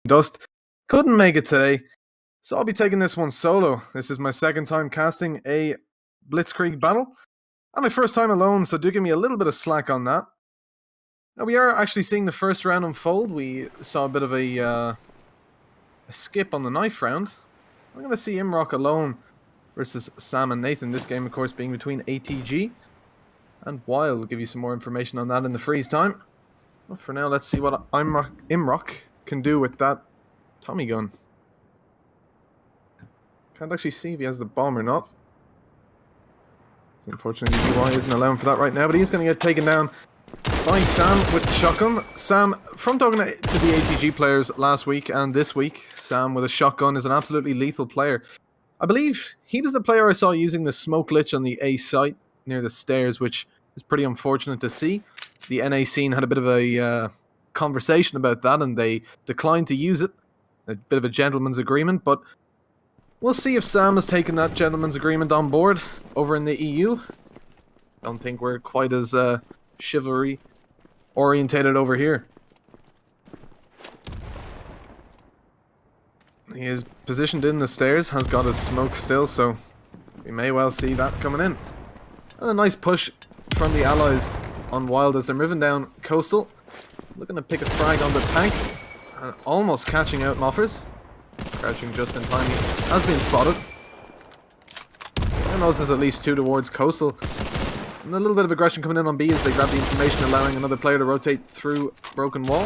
Dust couldn't make it today, so I'll be taking this one solo. This is my second time casting a Blitzkrieg battle, and my first time alone, so do give me a little bit of slack on that. Now, we are actually seeing the first round unfold. We saw a bit of a skip on the knife round. I'm going to see Imrock alone versus Sam and Nathan. This game, of course, being between ATG and Wild. We'll give you some more information on that in the freeze time. But for now, let's see what Imrock can do with that Tommy gun. Can't actually see if he has the bomb or not. Unfortunately, UI isn't allowing for that right now, but he's going to get taken down by Sam with the shotgun. Sam, from talking to the ATG players last week and this week, Sam with a shotgun is an absolutely lethal player. I believe he was the player I saw using the smoke glitch on the A site near the stairs, which is pretty unfortunate to see. The NA scene had a bit of a conversation about that, and they declined to use it. A bit of a gentleman's agreement, but we'll see if Sam has taken that gentleman's agreement on board over in the EU. Don't think we're quite as chivalry orientated over here. He is positioned in the stairs, has got his smoke still, so we may well see that coming in. And a nice push from the allies on Wild as they're moving down coastal. Looking to pick a frag on the tank. And almost catching out Moffers. Crouching just in time. He has been spotted. I know there's at least two towards coastal. And a little bit of aggression coming in on B as they grab the information, allowing another player to rotate through broken wall.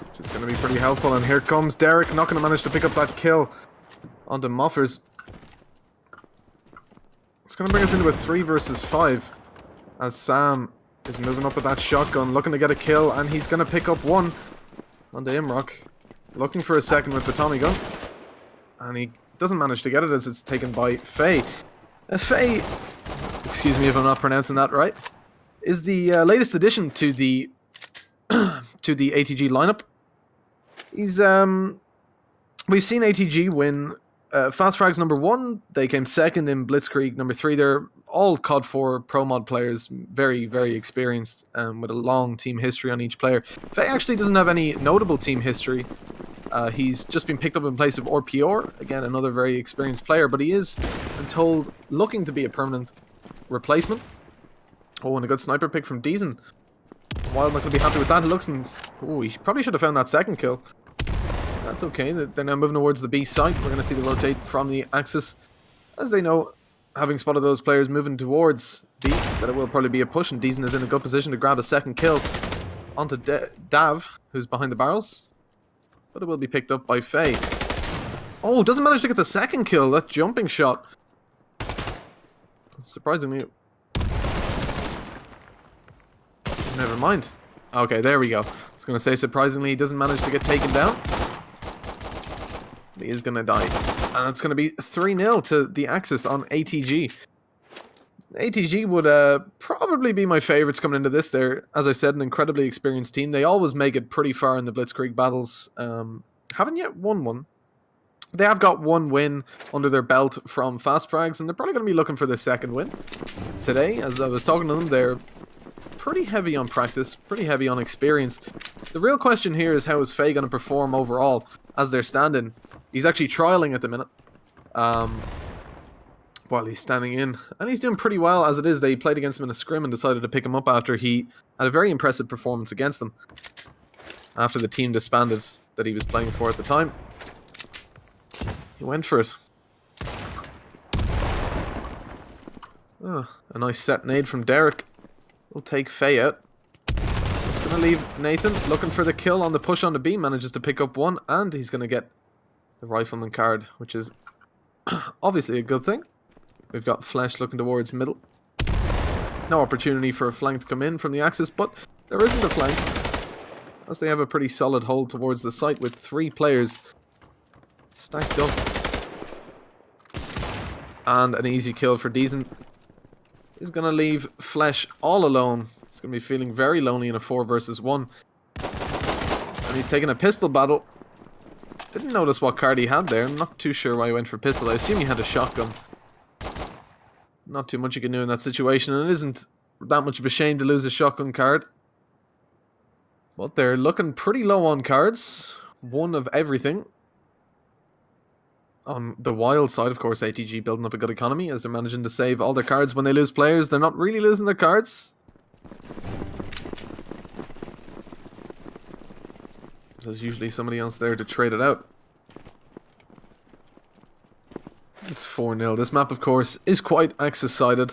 Which is going to be pretty helpful. And here comes Derek, not going to manage to pick up that kill onto Moffers. It's going to bring us into a 3 versus 5 as Sam is moving up with that shotgun, looking to get a kill, and he's going to pick up one onto Imrock, looking for a second with the Tommy gun, and he doesn't manage to get it as it's taken by Faye. Faye, excuse me if I'm not pronouncing that right, is the latest addition to the to the ATG lineup. He's we've seen ATG win Fast Frags #1, they came second in Blitzkrieg #3. They're all COD 4 Pro Mod players, very, very experienced, with a long team history on each player. Faye actually doesn't have any notable team history. He's just been picked up in place of Orpior, again another very experienced player, but he is, I'm told, looking to be a permanent replacement. Oh, and a good sniper pick from Deezen. Wild not going to be happy with that. It looks, and oh, he probably should have found that second kill. That's okay, they're now moving towards the B site. We're going to see the rotate from the axis. As they know, having spotted those players moving towards B, that it will probably be a push, and Deezen is in a good position to grab a second kill onto Dav, who's behind the barrels. But it will be picked up by Faye. Oh, doesn't manage to get the second kill, that jumping shot. Surprisingly. Never mind. Okay, there we go. I was going to say, surprisingly, he doesn't manage to get taken down. He is going to die. And it's going to be 3-0 to the Axis on ATG. ATG would probably be my favourites coming into this. They're, as I said, an incredibly experienced team. They always make it pretty far in the Blitzkrieg battles. Haven't yet won one. They have got one win under their belt from Fast Frags, and they're probably going to be looking for their second win today. As I was talking to them, they're pretty heavy on practice, pretty heavy on experience. The real question here is, how is Faye going to perform overall as they're standing? He's actually trialing at the minute while he's standing in, and he's doing pretty well as it is. They played against him in a scrim and decided to pick him up after he had a very impressive performance against them after the team disbanded that he was playing for at the time. He went for it. Oh, a nice set nade from Derek. We'll take Faye out. It's going to leave Nathan looking for the kill on the push on the B. Manages to pick up one, and he's going to get the rifleman card, which is obviously a good thing. We've got Flesh looking towards middle. No opportunity for a flank to come in from the axis, but there isn't a flank, as they have a pretty solid hold towards the site with 3 players stacked up. And an easy kill for Deezen. He's going to leave Flesh all alone. He's going to be feeling very lonely in a 4 versus 1. And he's taking a pistol battle. Didn't notice what card he had there. I'm not too sure why he went for pistol. I assume he had a shotgun. Not too much you can do in that situation, and it isn't that much of a shame to lose a shotgun card. But they're looking pretty low on cards. One of everything. On the wild side, of course, ATG building up a good economy as they're managing to save all their cards when they lose players. They're not really losing their cards. There's usually somebody else there to trade it out. It's 4-0. This map, of course, is quite axis-sided.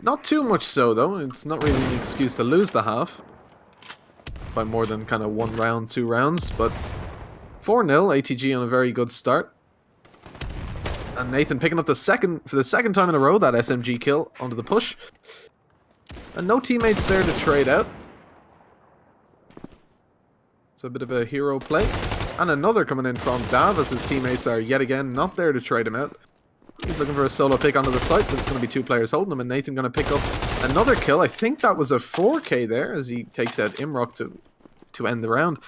Not too much so, though. It's not really an excuse to lose the half. By more than kind of 1 round, 2 rounds. But 4-0, ATG on a very good start. And Nathan picking up for the second time in a row, that SMG kill onto the push. And no teammates there to trade out. So a bit of a hero play. And another coming in from Dav as his teammates are yet again not there to trade him out. He's looking for a solo pick onto the site, but it's going to be 2 players holding him. And Nathan going to pick up another kill. I think that was a 4K there as he takes out Imrock to end the round.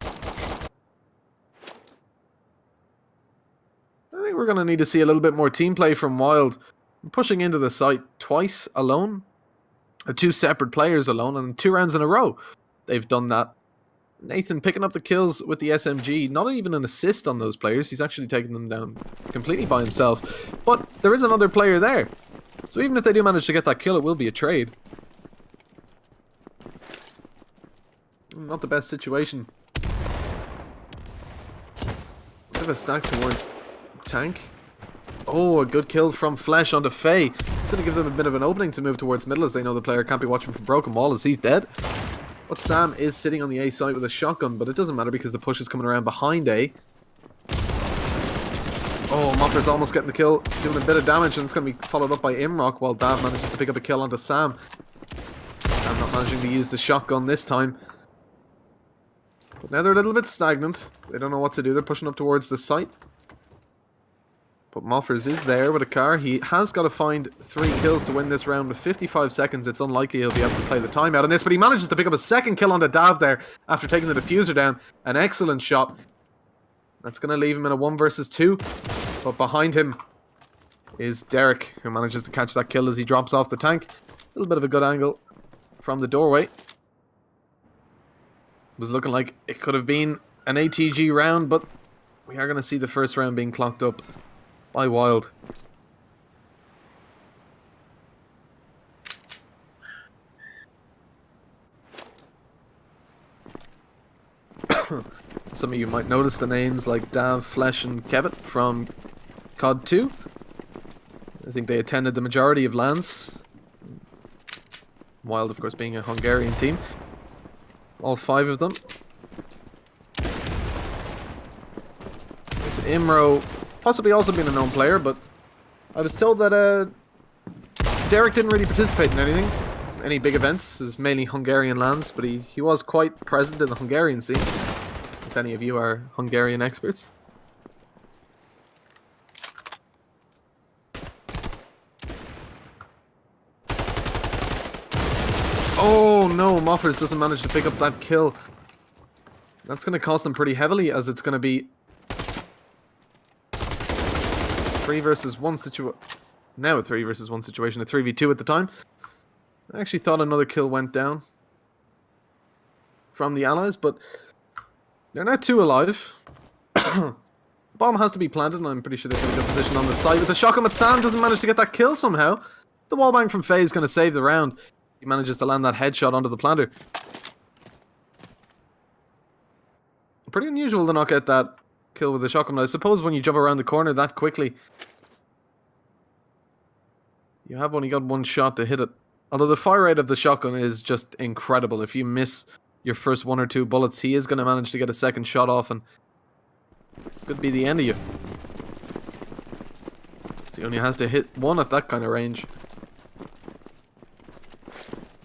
I think we're going to need to see a little bit more team play from Wild. Pushing into the site twice alone. 2 separate players alone, and 2 rounds in a row they've done that. Nathan picking up the kills with the SMG. Not even an assist on those players. He's actually taking them down completely by himself. But there is another player there. So even if they do manage to get that kill, it will be a trade. Not the best situation. Bit of a stack towards tank. Oh, a good kill from Flesh onto Faye. It's going to give them a bit of an opening to move towards middle as they know the player can't be watching from Broken Wall as he's dead. But Sam is sitting on the A site with a shotgun, but it doesn't matter because the push is coming around behind A. Oh, Moffer's almost getting the kill, doing a bit of damage, and it's going to be followed up by Imrock while Dav manages to pick up a kill onto Sam. Sam not managing to use the shotgun this time. But now they're a little bit stagnant. They don't know what to do. They're pushing up towards the site. But Moffers is there with a car. He has got to find 3 kills to win this round. With 55 seconds, it's unlikely he'll be able to play the timeout on this. But he manages to pick up a second kill onto Dav there after taking the diffuser down. An excellent shot. That's going to leave him in a 1 versus 2. But behind him is Derek, who manages to catch that kill as he drops off the tank. A little bit of a good angle from the doorway. It was looking like it could have been an ATG round, but we are going to see the first round being clocked up by Wild. Some of you might notice the names like Dav, Flesh and Kevitt from COD 2. I think they attended the majority of LANs. Wild, of course, being a Hungarian team. All 5 of them. With Imro possibly also being a known player, but I was told that Derek didn't really participate in anything. Any big events. It was mainly Hungarian LANs, but he was quite present in the Hungarian scene. If any of you are Hungarian experts. Oh no, Moffers doesn't manage to pick up that kill. That's going to cost them pretty heavily, as it's going to be 3 versus 1 situation. Now a 3 versus 1 situation, a 3v2 at the time. I actually thought another kill went down from the allies, but they're now 2 alive. Bomb has to be planted, and I'm pretty sure they're in a good position on the site. With the shotgun, but Sam doesn't manage to get that kill somehow. The wallbang from Faye is going to save the round. He manages to land that headshot onto the planter. Pretty unusual to not get that kill with the shotgun. I suppose when you jump around the corner that quickly, you have only got 1 shot to hit it. Although the fire rate of the shotgun is just incredible. If you miss your first 1 or 2 bullets, he is going to manage to get a second shot off, and could be the end of you. He only has to hit 1 at that kind of range.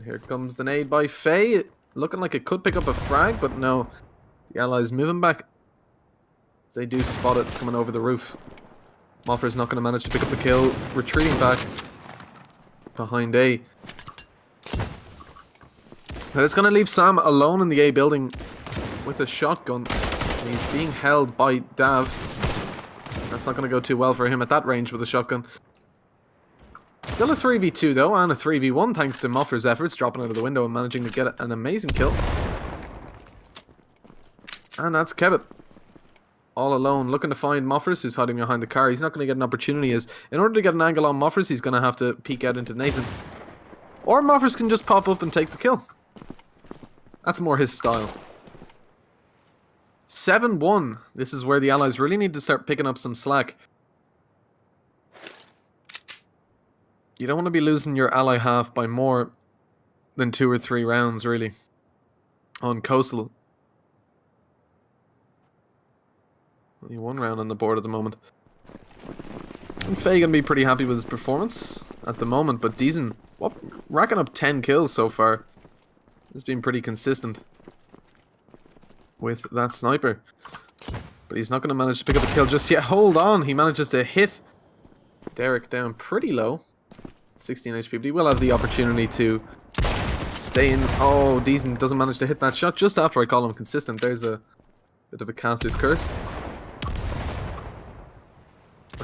Here comes the nade by Faye. Looking like it could pick up a frag, but no. The allies moving back. They do spot it coming over the roof. Moffer's not going to manage to pick up the kill. Retreating back behind A. But it's going to leave Sam alone in the A building with a shotgun. And he's being held by Dav. That's not going to go too well for him at that range with a shotgun. Still Still a 3v2 though, and a 3v1 thanks to Moffer's efforts, dropping out of the window and managing to get an amazing kill. And that's Kebbit. All alone, looking to find Moffers, who's hiding behind the car. He's not going to get an opportunity, as in order to get an angle on Moffers, he's going to have to peek out into Nathan. Or Moffers can just pop up and take the kill. That's more his style. 7-1. This is where the Allies really need to start picking up some slack. You don't want to be losing your ally half by more than 2 or 3 rounds, really, on Coastal. Only 1 round on the board at the moment. And Faye gonna be pretty happy with his performance at the moment, but Deezen, racking up 10 kills so far. He's been pretty consistent with that sniper. But he's not going to manage to pick up a kill just yet. Hold on, he manages to hit Derek down pretty low. 16 HP, but he will have the opportunity to stay in. Oh, Deezen doesn't manage to hit that shot just after I call him consistent. There's a bit of a caster's curse.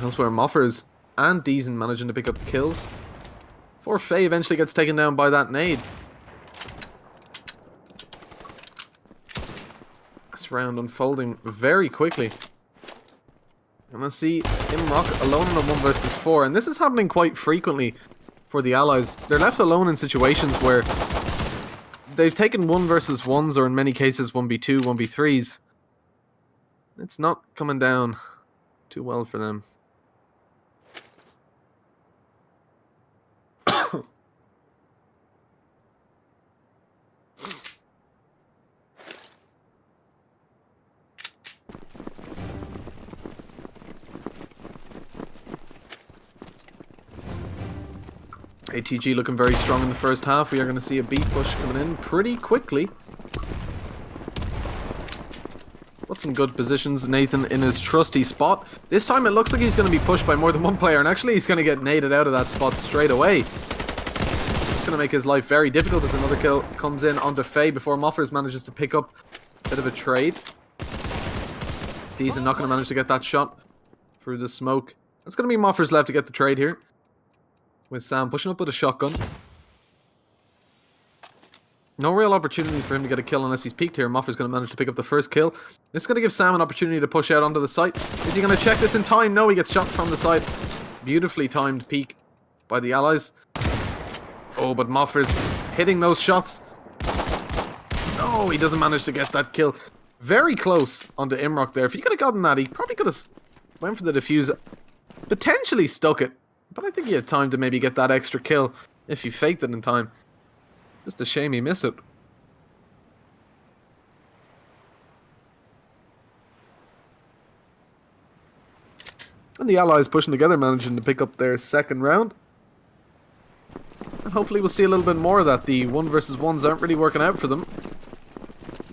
Elsewhere, Moffers and Deezen managing to pick up kills. Before Faye eventually gets taken down by that nade. This round unfolding very quickly. And I see Imrock alone in a 1 versus 4, and this is happening quite frequently for the Allies. They're left alone in situations where they've taken 1 versus 1s, or in many cases 1v2, 1v3s. It's not coming down too well for them. ATG looking very strong in the first half. We are going to see a beat push coming in pretty quickly. Got some good positions. Nathan in his trusty spot. This time it looks like he's going to be pushed by more than one player, and actually he's going to get naded out of that spot straight away. It's going to make his life very difficult as another kill comes in onto Faye before Moffers manages to pick up a bit of a trade. Deezen not going to manage to get that shot through the smoke. It's going to be Moffers left to get the trade here, with Sam pushing up with a shotgun. No real opportunities for him to get a kill unless he's peeked here. Moffer's going to manage to pick up the first kill. This is going to give Sam an opportunity to push out onto the site. Is he going to check this in time? No, he gets shot from the side. Beautifully timed peek by the Allies. Oh, but Moffer's hitting those shots. No, he doesn't manage to get that kill. Very close onto Imrock there. If he could have gotten that, he probably could have went for the defuse. Potentially stuck it. But I think he had time to maybe get that extra kill if he faked it in time. Just a shame he missed it. And the Allies pushing together, managing to pick up their second round. And hopefully we'll see a little bit more of that. The 1 versus 1s aren't really working out for them.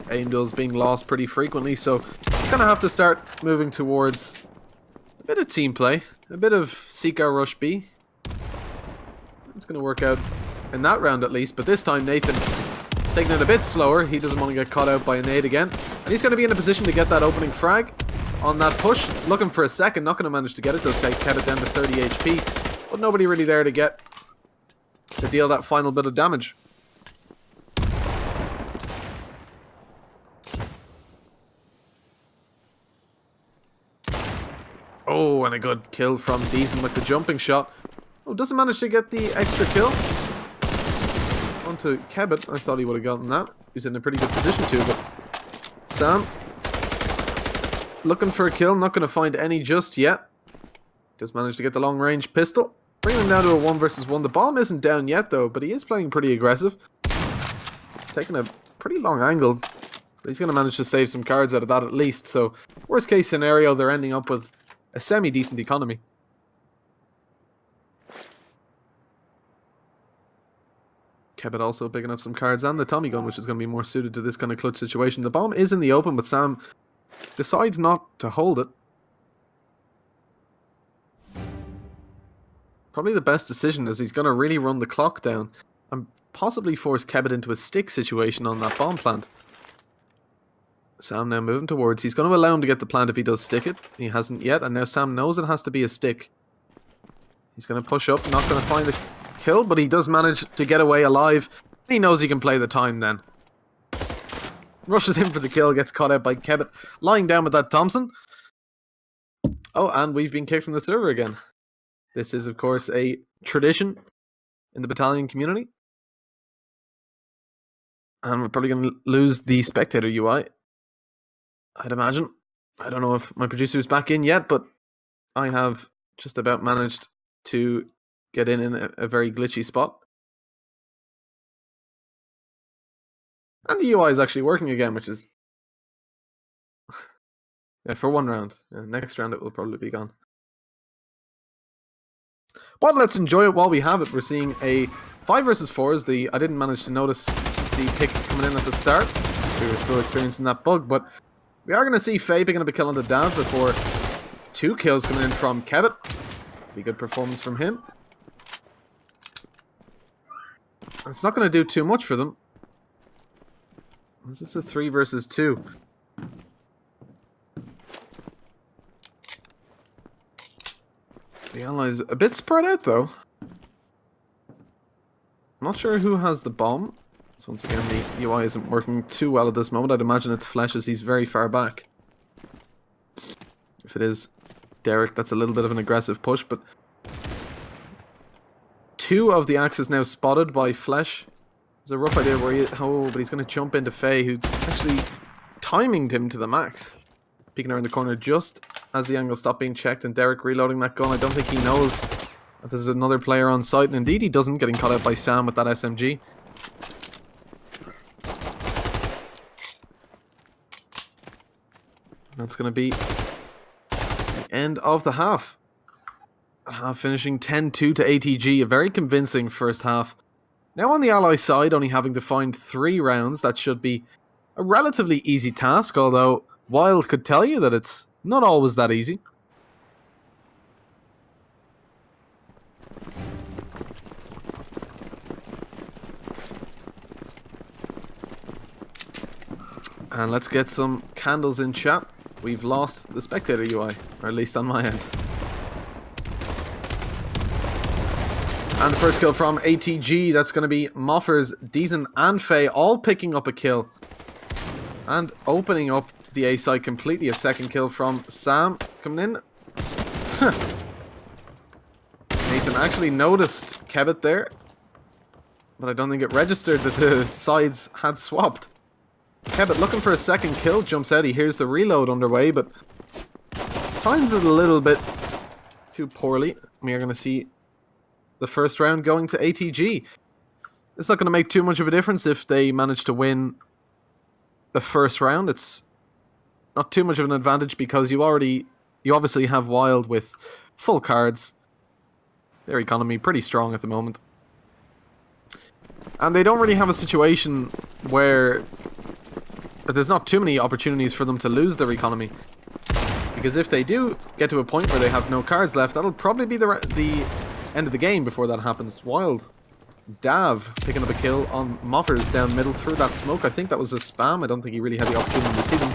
Angel's being lost pretty frequently, so you're going to have to start moving towards a bit of team play. A bit of Seek Our Rush B. It's going to work out in that round at least, but this time Nathan taking it a bit slower. He doesn't want to get caught out by a nade again. And he's going to be in a position to get that opening frag on that push. Looking for a second, not going to manage to get it. Does take it down to 30 HP, but nobody really there to deal that final bit of damage. Oh, and a good kill from Deezen with the jumping shot. Oh, doesn't manage to get the extra kill onto Kebbit. I thought he would have gotten that. He's in a pretty good position too, but Sam looking for a kill, not going to find any just yet. Just managed to get the long range pistol, bringing him down to a 1 versus 1. The bomb isn't down yet though, but he is playing pretty aggressive, taking a pretty long angle. But he's going to manage to save some cards out of that at least. So worst case scenario, they're ending up with a semi-decent economy. Kebbit also picking up some cards and the Tommy gun, which is going to be more suited to this kind of clutch situation. The bomb is in the open, but Sam decides not to hold it. Probably the best decision, as he's going to really run the clock down and possibly force Kebbit into a stick situation on that bomb plant. Sam now moving towards. He's going to allow him to get the plant if he does stick it. He hasn't yet, and now Sam knows it has to be a stick. He's going to push up, not going to find kill, but he does manage to get away alive. He knows he can play the time then. Rushes in for the kill, gets caught out by Kebbit, lying down with that Thompson. Oh, and we've been kicked from the server again. This is, of course, a tradition in the battalion community. And we're probably going to lose the spectator UI, I'd imagine. I don't know if my producer's back in yet, but I have just about managed to get in a very glitchy spot. And the UI is actually working again, which is... yeah, for one round. Next round it will probably be gone. But let's enjoy it while we have it. We're seeing a 5 versus 4. I didn't manage to notice the pick coming in at the start. We were still experiencing that bug, but we are going to see Faye picking up a kill on the Dav before 2 kills coming in from Kebbit. Be good performance from him. It's not going to do too much for them. This is a 3 versus 2. The allies a bit spread out though. I'm not sure who has the bomb. So once again, the UI isn't working too well at this moment. I'd imagine it's Flesh as he's very far back. If it is Derek, that's a little bit of an aggressive push, but 2 of the axes now spotted by Flesh. There's a rough idea where he... oh, but he's going to jump into Faye, who actually timinged him to the max. Peeking around the corner just as the angle stopped being checked, and Derek reloading that gun. I don't think he knows that there's another player on site, and indeed he doesn't, getting caught out by Sam with that SMG. That's going to be the end of the half. Half finishing 10-2 to ATG, a very convincing first half. Now on the ally side, only having to find 3 rounds, that should be a relatively easy task, although Wild could tell you that it's not always that easy. And let's get some candles in chat. We've lost the spectator UI, or at least on my end. And the first kill from ATG, that's going to be Moffers, Deezen and Faye all picking up a kill. And opening up the A side completely. A second kill from Sam coming in. Nathan actually noticed Kebbit there, but I don't think it registered that the sides had swapped. Kebbit looking for a second kill, jumps out, he hears the reload underway, but times it a little bit too poorly. We are going to see the first round going to ATG. It's not going to make too much of a difference if they manage to win the first round. It's not too much of an advantage because you obviously have Wild with full cards. Their economy pretty strong at the moment. And they don't really have a situation where there's not too many opportunities for them to lose their economy. Because if they do get to a point where they have no cards left, that'll probably be the end of the game before that happens. Wild. Dav picking up a kill on Moffers down middle through that smoke. I think that was a spam. I don't think he really had the opportunity to see them.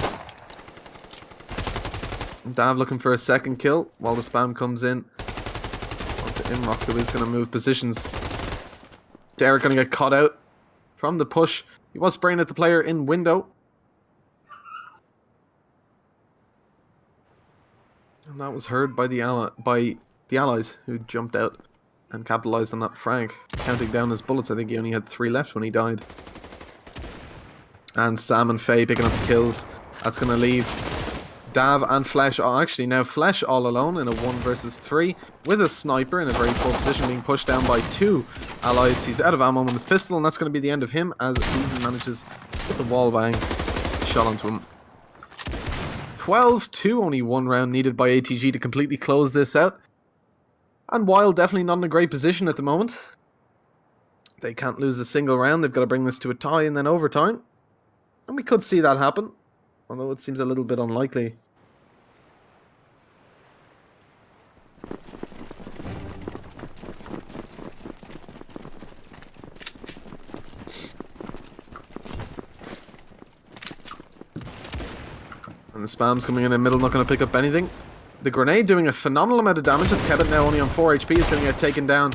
Dav looking for a second kill while the spam comes in. Onto Imrock, who is going to move positions. Derek going to get caught out from the push. He was spraying at the player in window. And that was heard by the allies who jumped out and capitalized on that frag. Counting down his bullets, I think he only had 3 left when he died. And Sam and Faye picking up the kills. That's going to leave Dav and Flesh. Oh, actually now Flesh all alone in a 1 versus 3 with a sniper in a very poor position, being pushed down by 2 allies. He's out of ammo on his pistol, and that's going to be the end of him as Deezen manages to get the wall bang shot onto him. 12-2, only 1 round needed by ATG to completely close this out. And Wild definitely not in a great position at the moment. They can't lose a single round. They've got to bring this to a tie and then overtime. And we could see that happen, although it seems a little bit unlikely. And the spam's coming in the middle, not going to pick up anything. The grenade doing a phenomenal amount of damage as Kebbit now only on 4 HP is going to get taken down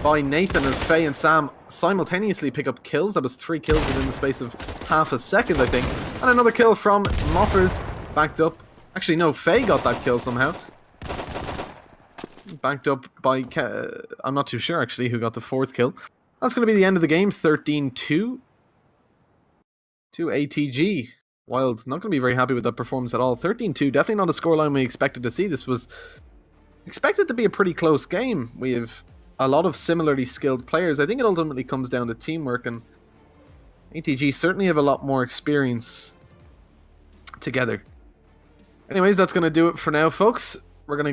by Nathan as Faye and Sam simultaneously pick up kills. That was 3 kills within the space of half a second, I think. And another kill from Moffers, backed up. Actually, no, Faye got that kill somehow. Backed up by... I'm not too sure, actually, who got the 4th kill. That's going to be the end of the game, 13-2 to ATG. Wild, not going to be very happy with that performance at all. 13-2, definitely not a scoreline we expected to see. This was expected to be a pretty close game. We have a lot of similarly skilled players. I think it ultimately comes down to teamwork, and ATG certainly have a lot more experience together. Anyways, that's going to do it for now, folks. We're going to